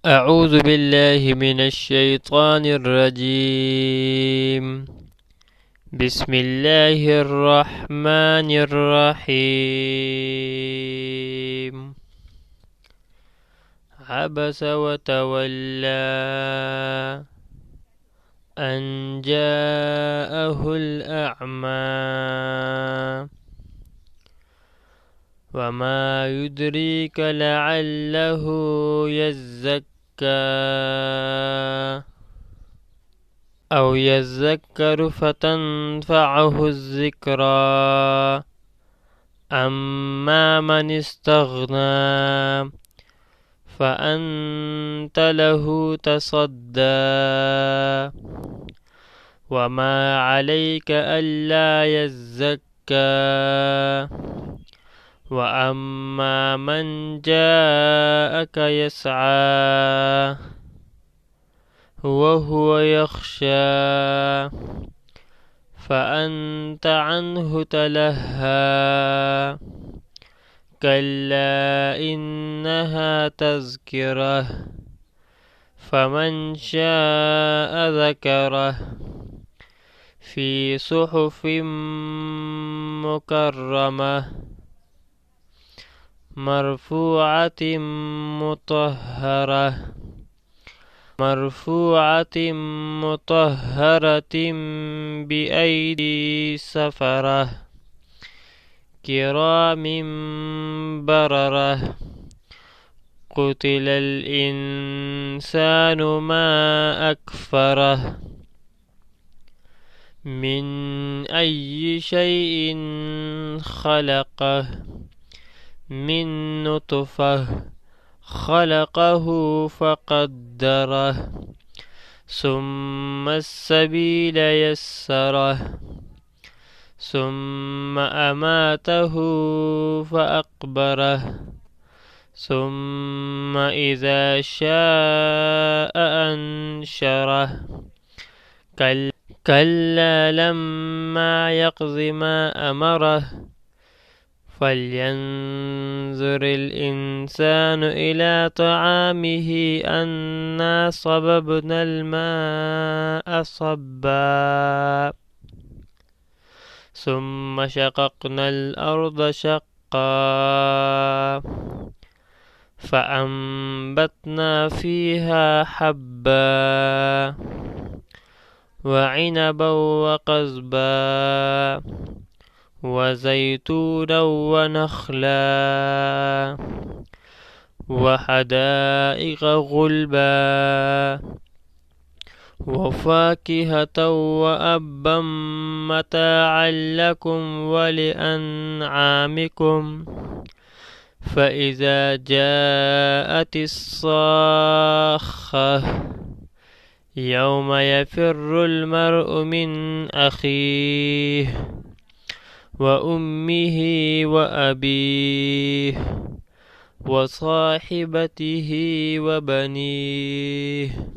أعوذ بالله من الشيطان الرجيم. بسم الله الرحمن الرحيم. عبس وتولى أن جاءه الأعمى وما يدريك لعله يزكى أو يذكر فتنفعه الذكرى أما من استغنى فأنت له تصدى وما عليك ألا يزكى وأما من جاءك يسعى وهو يخشى فأنت عنه تلهى كلا إنها تذكرة فمن شاء ذكره في صحف مكرمة مرفوعة مطهرة بأيدي سفرة كرام بررة قتل الإنسان ما أكفره من أي شيء خلقه من نطفة خلقه فقدره ثم السبيل يسره ثم أماته فأقبره ثم إذا شاء أنشره كلا لما يقض ما أمره فلينظر الإنسان إلى طعامه أنا صببنا الماء صبا ثم شققنا الأرض شقا فأنبتنا فيها حبا وعنبا وقضبا وزيتونا ونخلا وحدائق غلبا وفاكهة وأبا متاعا لكم ولأنعامكم فإذا جاءت الصاخة يوم يفر المرء من أخيه وأمه وأبيه وصاحبته وبنيه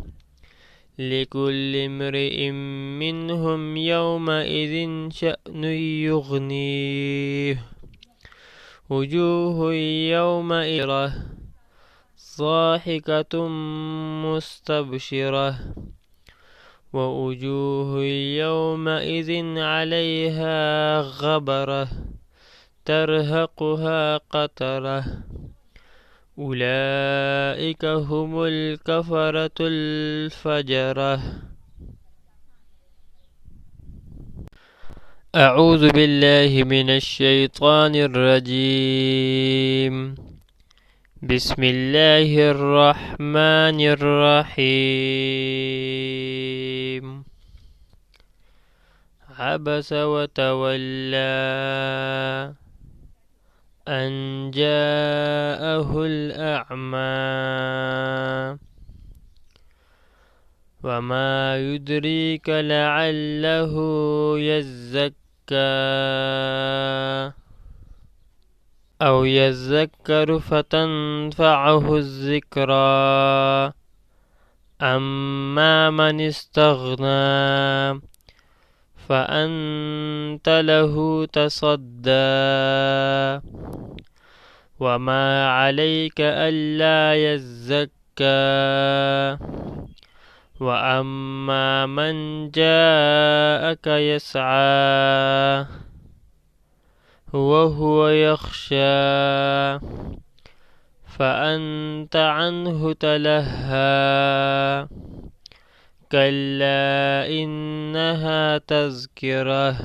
لكل امرئ منهم يومئذ شأن يغنيه وجوه يومئذ ضاحكة مستبشرة ووجوه يومئذ عليها غبرة ترهقها قترة أولئك هم الكفرة الفجرة. أعوذ بالله من الشيطان الرجيم. بسم الله الرحمن الرحيم. عبس وتولى أن جاءه الأعمى وما يدريك لعله يزكى أو يذكر فتنفعه الذكرى أما من استغنى فأنت له تصدى وما عليك ألا يزكى يزكى وأما من جاءك يسعى وهو يخشى فأنت عنه تلهى كلا إنها تذكرة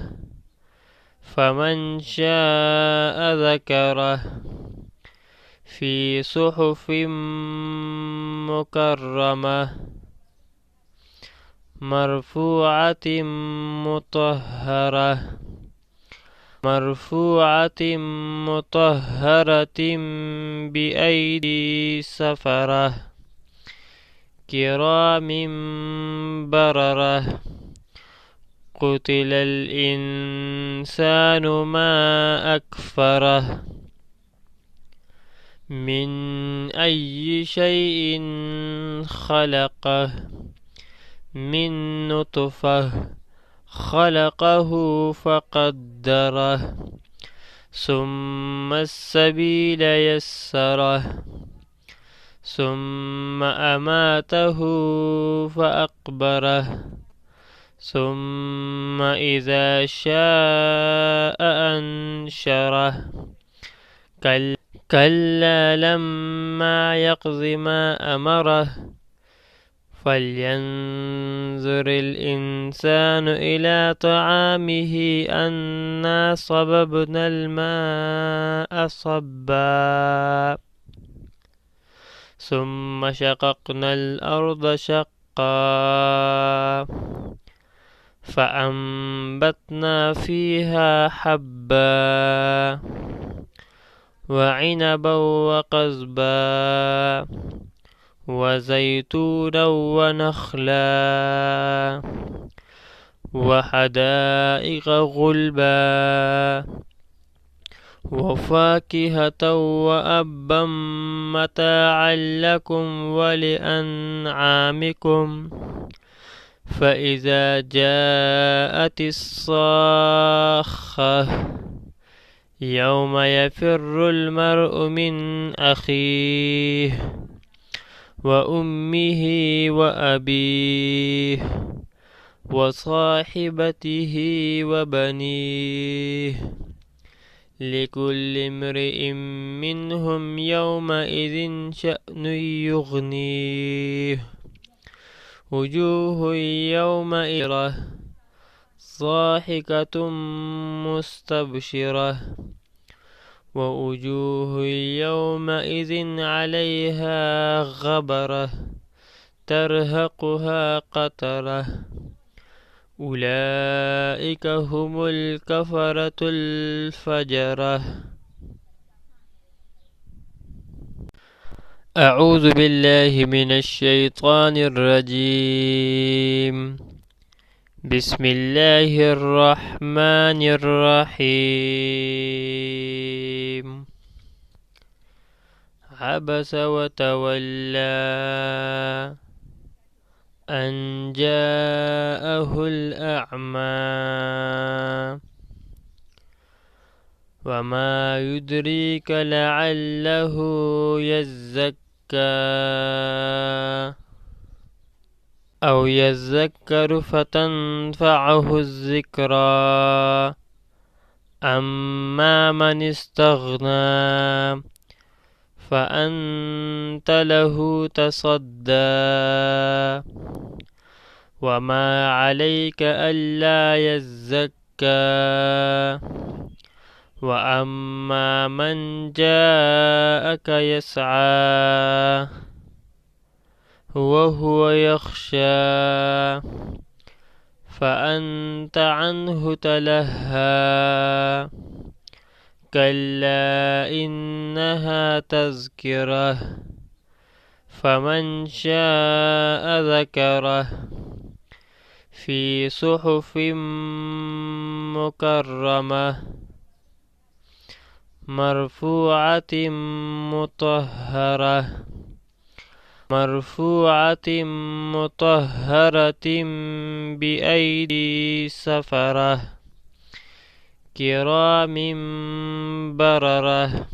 فمن شاء ذكره في صحف مكرمة مرفوعة مطهرة بأيدي سفرة كرام بررة قتل الإنسان ما أكفره من أي شيء خلقه من نطفة خلقه فقدره ثم السبيل يسره ثم أماته فأقبره ثم إذا شاء أنشره كلا لما يقض ما أمره فلينظر الإنسان إلى طعامه أنا صببنا الماء صبا ثم شققنا الأرض شقا فأنبتنا فيها حبا وعنبا وقضبا وزيتونا ونخلا وحدائق غلبا وفاكهة وأبا متاعا لكم ولأنعامكم فإذا جاءت الصاخة يوم يفر المرء من أخيه وأمه وأبيه وصاحبته وبنيه لكل امرئ منهم يومئذ شأن يغنيه وجوه يومئذ ضاحكة مستبشرة ووجوه يومئذ عليها غبرة ترهقها قترة أولئك هم الكفرة الفجرة. أعوذ بالله من الشيطان الرجيم. بسم الله الرحمن الرحيم. عبس وتولى أن جاءه الأعمى وما يدريك لعله يزكى أو يذكر فتنفعه الذكرى أما من استغنى فأنت له تصدى وما عليك ألا يزكى وأما من جاءك يسعى وهو يخشى فأنت عنه تلهى كلا إنها تذكرة فمن شاء ذكره في صحف مكرمة مرفوعة مطهرة بأيدي سفرة كرام بررة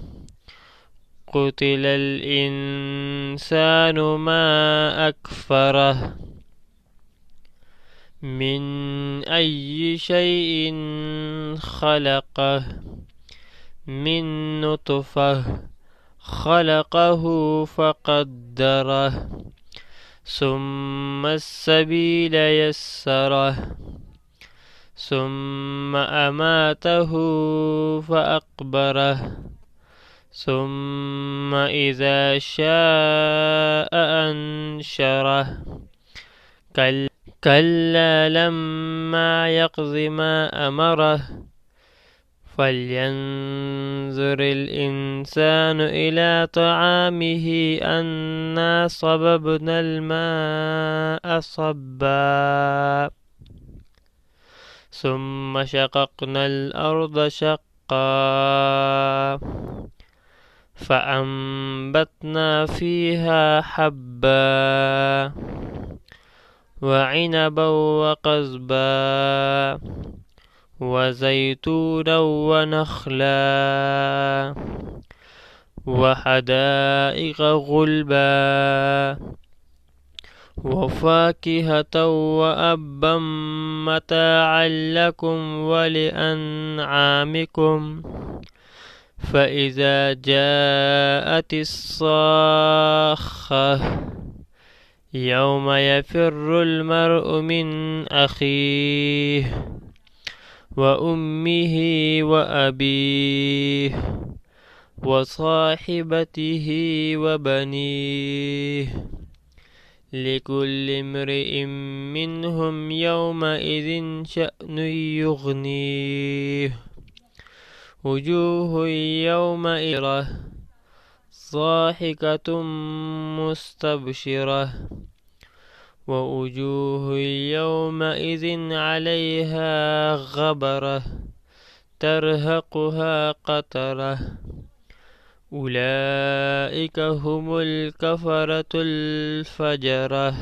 قتل الإنسان ما أكفره من أي شيء خلقه من نطفة خلقه فقدره ثم السبيل يسره ثم أماته فأقبره ثم إذا شاء أنشره كلا لما يقض ما أمره فلينظر الإنسان إلى طعامه أنا صببنا الماء صبا ثم شققنا الأرض شقا فأنبتنا فيها حبا وعنبا وقضبا وزيتونا ونخلا وحدائق غلبا وفاكهة وأبا متاعا لكم ولأنعامكم فإذا جاءت الصاخة يوم يفر المرء من أخيه وأمه وأبيه وصاحبته وبنيه لكل امرئ منهم يومئذ شأن يغنيه وجوه يومئذ ضاحكة مستبشرة ووجوه يومئذ عليها غبرة ترهقها قترة أولئك هم الكفرة الفجرة